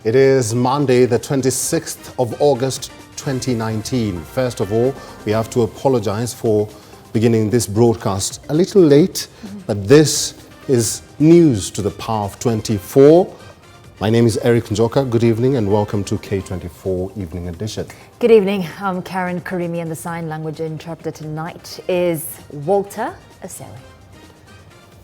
It is Monday, the 26th of August, 2019. First of all, we have to apologize for beginning this broadcast a little late, but this is news to the power of 24. My name is Eric Njoka. Good evening and welcome to K24 Evening Edition. Good evening. I'm Karen Karimi, and the sign language interpreter tonight is Walter Aseli.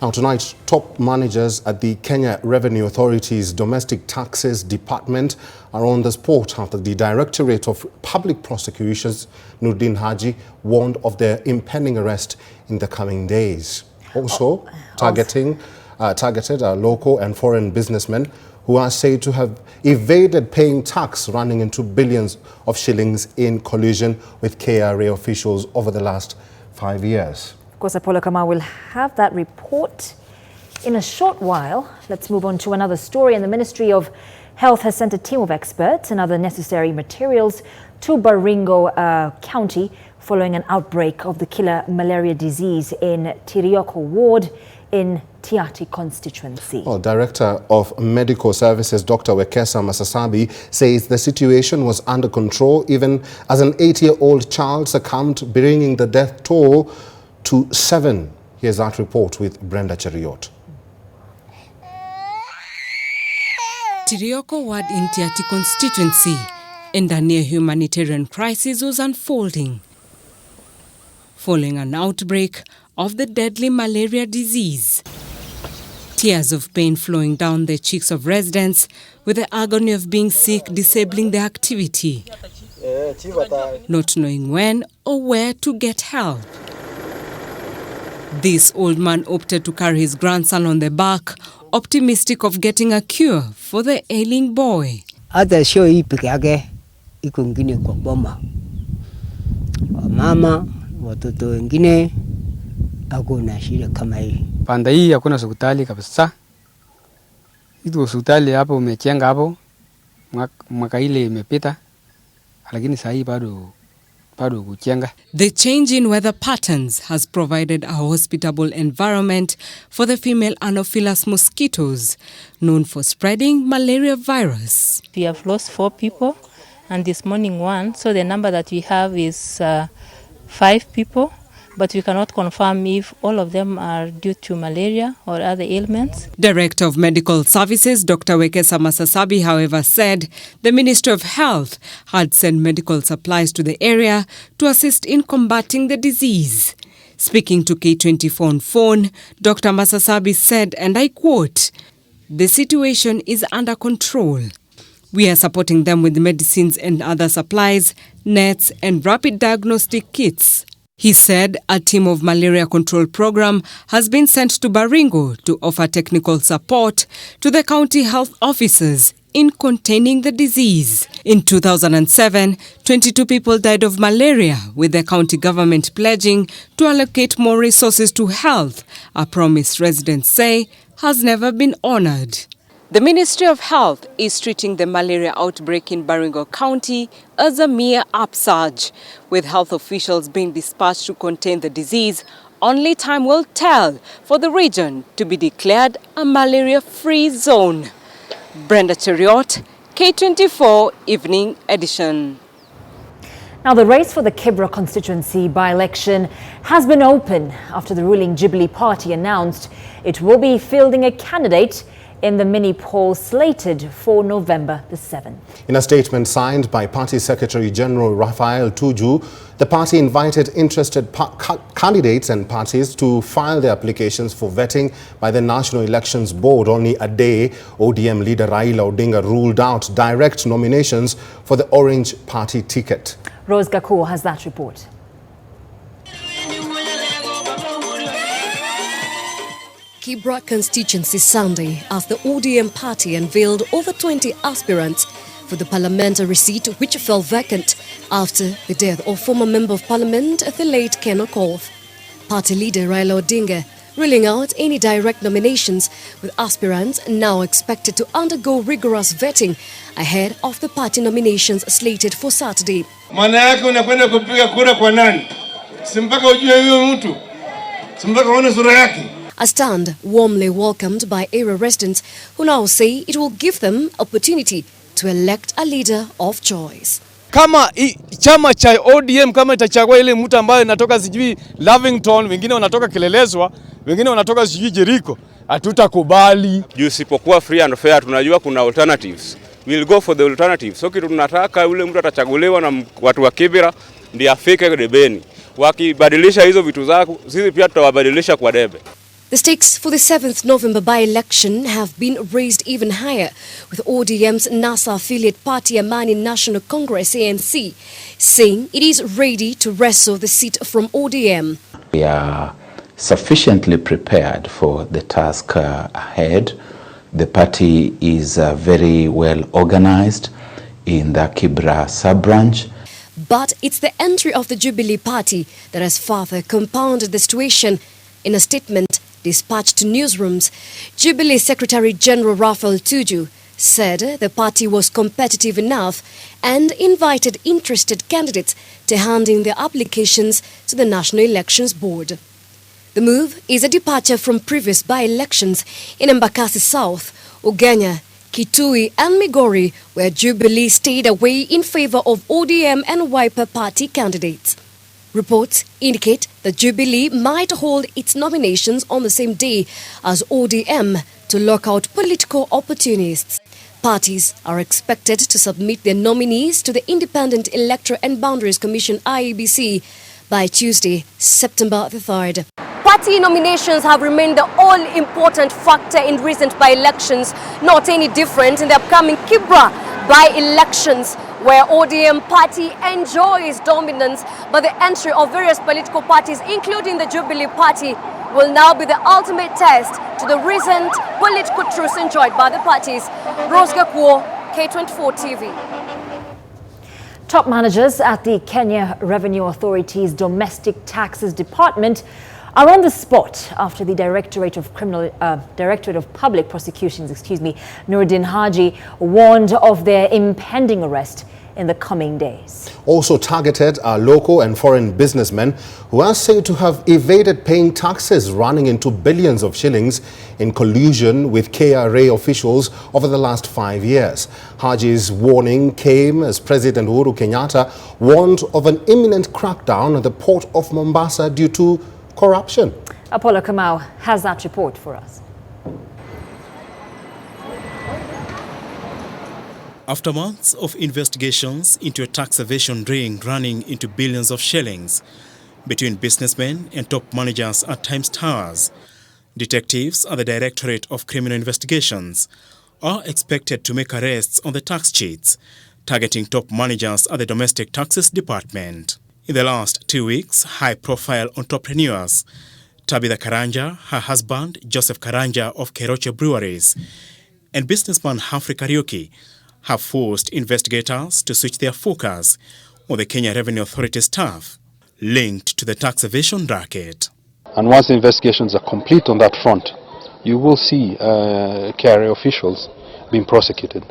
Now tonight, top managers at the Kenya Revenue Authority's Domestic Taxes Department are on the spot after the Directorate of Public Prosecutions, Nurdin Haji, warned of their impending arrest in the coming days. Also, targeted local and foreign businessmen who are said to have evaded paying tax running into billions of shillings in collusion with KRA officials over the last 5 years. Of course, Apollo Kamau will have that report in a short while. Let's move on to another story. And the Ministry of Health has sent a team of experts and other necessary materials to Baringo County following an outbreak of the killer malaria disease in Tirioko Ward in Tiati constituency. Well, Director of Medical Services, Dr. Wekesa Masasabi, says the situation was under control even as an 8-year-old child succumbed, bringing the death toll to 7. Here's that report with Brenda Cheriot. Tirioko Ward in Tiati constituency, and a near humanitarian crisis was unfolding following an outbreak of the deadly malaria disease. Tears of pain flowing down the cheeks of residents, with the agony of being sick disabling their activity, not knowing when or where to get help. This old man opted to carry his grandson on the back, optimistic of getting a cure for the ailing boy. Mama watoto wengine hakuna shida kama hii. Panda hii hakuna hospitali kabisa. Hizo hospitali hapo umechenga hapo mwaka ile imepita, lakini sasa hii bado kuchenga. The change in weather patterns has provided a hospitable environment for the female Anopheles mosquitoes, known for spreading malaria virus. We have lost 4 people, and this morning 1. So the number that we have is 5 people, but we cannot confirm if all of them are due to malaria or other ailments. Director of Medical Services, Dr. Wekesa Masasabi, however, said the Ministry of Health had sent medical supplies to the area to assist in combating the disease. Speaking to K24 on phone, Dr. Masasabi said, and I quote, "The situation is under control. We are supporting them with medicines and other supplies, nets and rapid diagnostic kits." He said a team of malaria control program has been sent to Baringo to offer technical support to the county health officers in containing the disease. In 2007, 22 people died of malaria, with the county government pledging to allocate more resources to health, a promise residents say has never been honored. The Ministry of Health is treating the malaria outbreak in Baringo County as a mere upsurge, with health officials being dispatched to contain the disease. Only time will tell for the region to be declared a malaria-free zone. Brenda Cheriot, K24 Evening Edition. Now, the race for the Kibra constituency by-election has been open after the ruling Jubilee Party announced it will be fielding a candidate in the mini poll slated for November the 7th. In a statement signed by Party Secretary General Raphael Tuju, the party invited interested candidates and parties to file their applications for vetting by the National Elections Board. Only a day, ODM leader Raila Odinga ruled out direct nominations for the Orange Party ticket. Rose Gakuo has that report. Kibra constituency Sunday as the ODM party unveiled over 20 aspirants for the parliamentary seat which fell vacant after the death of former Member of Parliament, the late Ken Okoth. Party leader Raila Odinga ruling out any direct nominations, with aspirants now expected to undergo rigorous vetting ahead of the party nominations slated for Saturday. Maana yake unakwenda kupiga kura kwa nani? Si mpaka ujue huyo mtu. Si mpaka uone sura yake. A stand warmly welcomed by area residents who now say it will give them opportunity to elect a leader of choice. Kama chama cha ODM kama itachagua ile mtu ambaye anatoka sijui Lavington, wengine wanatoka Kilelezwa, wengine wanatoka sijui Jericho, hatutakubali. Juu sipokuwa free and fair, tunajua kuna alternatives. We'll go for the alternatives. So kitu tunataka yule mtu atachaguliwa na watu wa Kibera ndiye afike debeni. Wakibadilisha hizo vitu zako, sisi pia tutawabadilisha kwa debe. The stakes for the 7th November by-election have been raised even higher, with ODM's NASA affiliate party Amani National Congress ANC saying it is ready to wrestle the seat from ODM. We are sufficiently prepared for the task ahead. The party is very well organized in the Kibra sub-branch. But it's the entry of the Jubilee Party that has further compounded the situation. In a statement dispatched to newsrooms, Jubilee Secretary General Raphael Tuju said the party was competitive enough and invited interested candidates to hand in their applications to the National Elections Board. The move is a departure from previous by-elections in Embakasi South, Ugenya, Kitui and Migori, where Jubilee stayed away in favor of ODM and Wiper party candidates. Reports indicate that Jubilee might hold its nominations on the same day as ODM to lock out political opportunists. Parties are expected to submit their nominees to the Independent Electoral and Boundaries Commission IEBC by Tuesday, September the 3rd. Party nominations have remained the all-important factor in recent by-elections, not any different in the upcoming Kibra by-elections, where ODM party enjoys dominance, but the entry of various political parties, including the Jubilee Party, will now be the ultimate test to the recent political truce enjoyed by the parties. Rose Gakuo, K24 TV. Top managers at the Kenya Revenue Authority's Domestic Taxes Department are on the spot after the Directorate of Public Prosecutions, Nuruddin Haji, warned of their impending arrest in the coming days. Also targeted are local and foreign businessmen who are said to have evaded paying taxes running into billions of shillings in collusion with KRA officials over the last 5 years. Haji's warning came as President Uhuru Kenyatta warned of an imminent crackdown at the port of Mombasa due to corruption. Apollo Kamau has that report for us. After months of investigations into a tax evasion ring running into billions of shillings between businessmen and top managers at Times Towers, detectives at the Directorate of Criminal Investigations are expected to make arrests on the tax cheats, targeting top managers at the Domestic Taxes Department. In the last 2 weeks, high-profile entrepreneurs, Tabitha Karanja, her husband Joseph Karanja of Keroche Breweries, and businessman Humphrey Kariuki have forced investigators to switch their focus on the Kenya Revenue Authority staff linked to the tax evasion racket. And once the investigations are complete on that front, you will see KRA officials being prosecuted.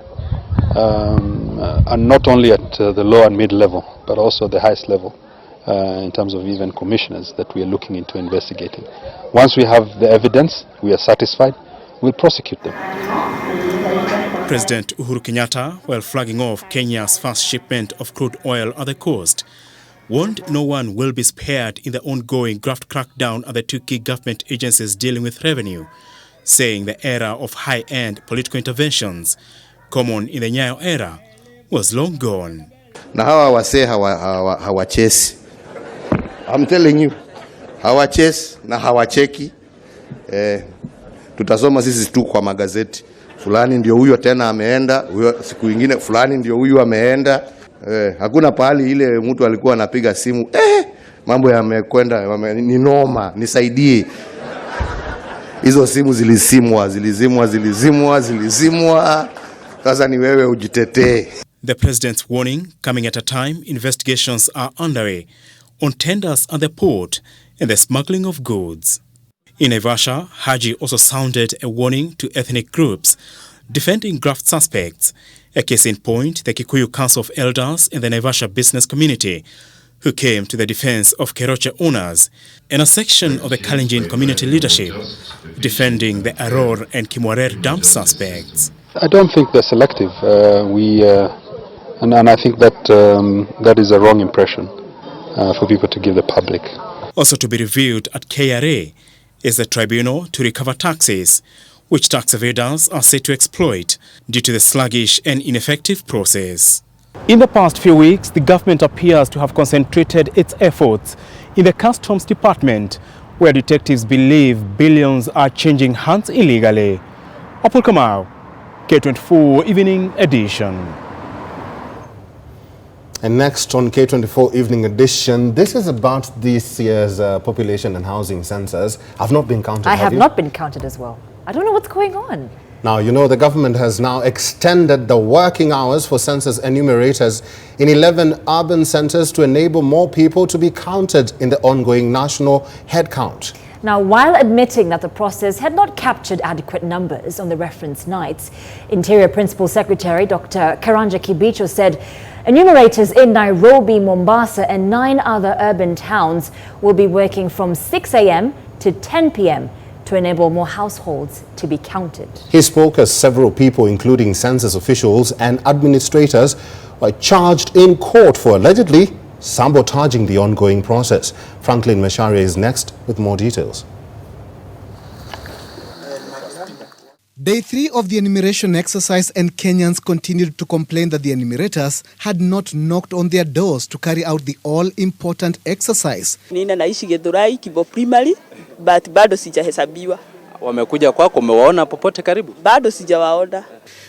And not only at the low and mid level, but also the highest level in terms of even commissioners that we are looking into investigating. Once we have the evidence, we are satisfied, we'll prosecute them. President Uhuru Kenyatta, while flagging off Kenya's first shipment of crude oil at the coast, warned no one will be spared in the ongoing graft crackdown at the two key government agencies dealing with revenue, saying the era of high-end political interventions, common in the Nyayo era, was long gone. Na hawa wase hawachesi. I'm telling you, hawachesi na hawacheki. Tutasoma sisi tu kwa magazeti. Fulani ndio huyo tena ameenda, huyo siku nyingine fulani ndio huyo ameenda. Hakuna pahali ile mtu alikuwa anapiga simu, mambo yamekwenda, ni noma, nisaidie. Hizo simu zilizimwa. Sasa ni wewe ujitetee. The president's warning coming at a time investigations are underway on tenders at the port and the smuggling of goods. In Naivasha, Haji also sounded a warning to ethnic groups defending graft suspects, a case in point the Kikuyu Council of Elders and the Naivasha business community, who came to the defense of Keroche owners, and a section of the Kalenjin community leadership defending the Aror and Kimwarer dam suspects. I don't think they're selective. And I think that that is a wrong impression for people to give the public. Also to be reviewed at KRA is the tribunal to recover taxes, which tax evaders are set to exploit due to the sluggish and ineffective process. In the past few weeks, the government appears to have concentrated its efforts in the Customs Department, where detectives believe billions are changing hands illegally. Apul Kamau, K24 Evening Edition. And next on K24 Evening Edition, this is about this year's population and housing census. I've not been counted. I have not been counted as well. I don't know what's going on. Now, you know, the government has now extended the working hours for census enumerators in 11 urban centers to enable more people to be counted in the ongoing national headcount. Now, while admitting that the process had not captured adequate numbers on the reference nights, Interior Principal Secretary Dr. Karanja Kibicho said enumerators in Nairobi, Mombasa and 9 other urban towns will be working from 6 a.m. to 10 p.m. to enable more households to be counted. He spoke as several people, including census officials and administrators, were charged in court for allegedly sabotaging the ongoing process. Franklin Macharia is next with more details. Day 3 of the enumeration exercise, and Kenyans continued to complain that the enumerators had not knocked on their doors to carry out the all-important exercise. Nina naishi Githurai Kibo Primary, but bado sijahesabiwa. Wamekuja kwako, umewaona popote karibu? Bado sijawaona.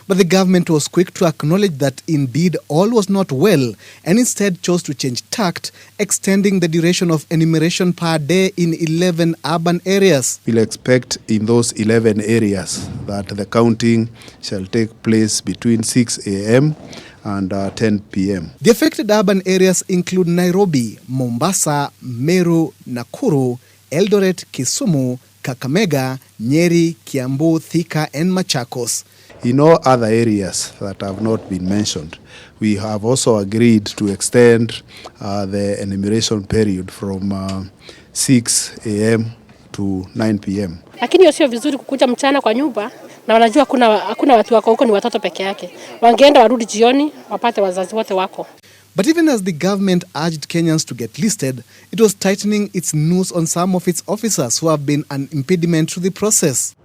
But the government was quick to acknowledge that indeed all was not well, and instead chose to change tact, extending the duration of enumeration per day in 11 urban areas. We'll expect in those 11 areas that the counting shall take place between 6 a.m. and 10 p.m. The affected urban areas include Nairobi, Mombasa, Meru, Nakuru, Eldoret, Kisumu, Kakamega, Nyeri, Kiambu, Thika and Machakos. In all other areas that have not been mentioned, we have also agreed to extend the enumeration period from 6 a.m. to 9 p.m. Lakini hiyo sio vizuri kukuja mchana kwa nyumba na wanajua hakuna watu wako huko, ni watoto peke yake. Wangeenda warudi jioni wapate wazazi wote wako. But even as the government urged Kenyans to get listed, it was tightening its noose on some of its officers who have been an impediment to the process.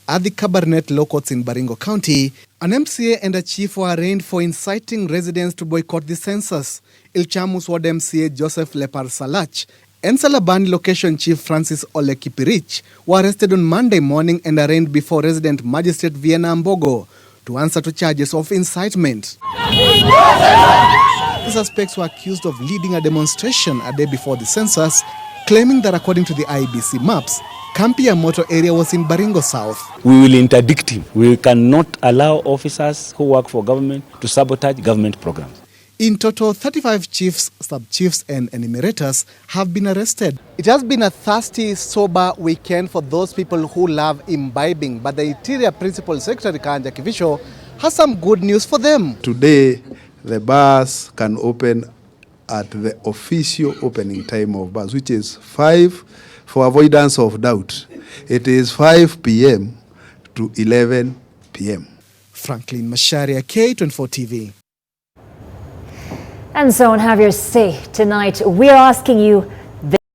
At the Kabarnet Law Courts in Baringo County, an MCA and a chief were arraigned for inciting residents to boycott the census. Ilchamus Ward MCA Joseph Lepar Salach and Salabani Location Chief Francis Olekipirich were arrested on Monday morning and arraigned before resident magistrate Vienna Mbogo to answer to charges of incitement. The suspects were accused of leading a demonstration a day before the census, claiming that according to the IBC maps, Kampia Motor area was in Baringo South. We will interdict him. We cannot allow officers who work for government to sabotage government programs. In total, 35 chiefs, sub-chiefs and enumerators have been arrested. It has been a thirsty, sober weekend for those people who love imbibing, but the Interior Principal Secretary Karanja Kibicho has some good news for them. Today, the bars can open at the official opening time of bars, which is 5, for avoidance of doubt. It is 5 p.m. to 11 p.m. Franklin Macharia, K24 TV. And so on Have Your Say tonight, we're asking you,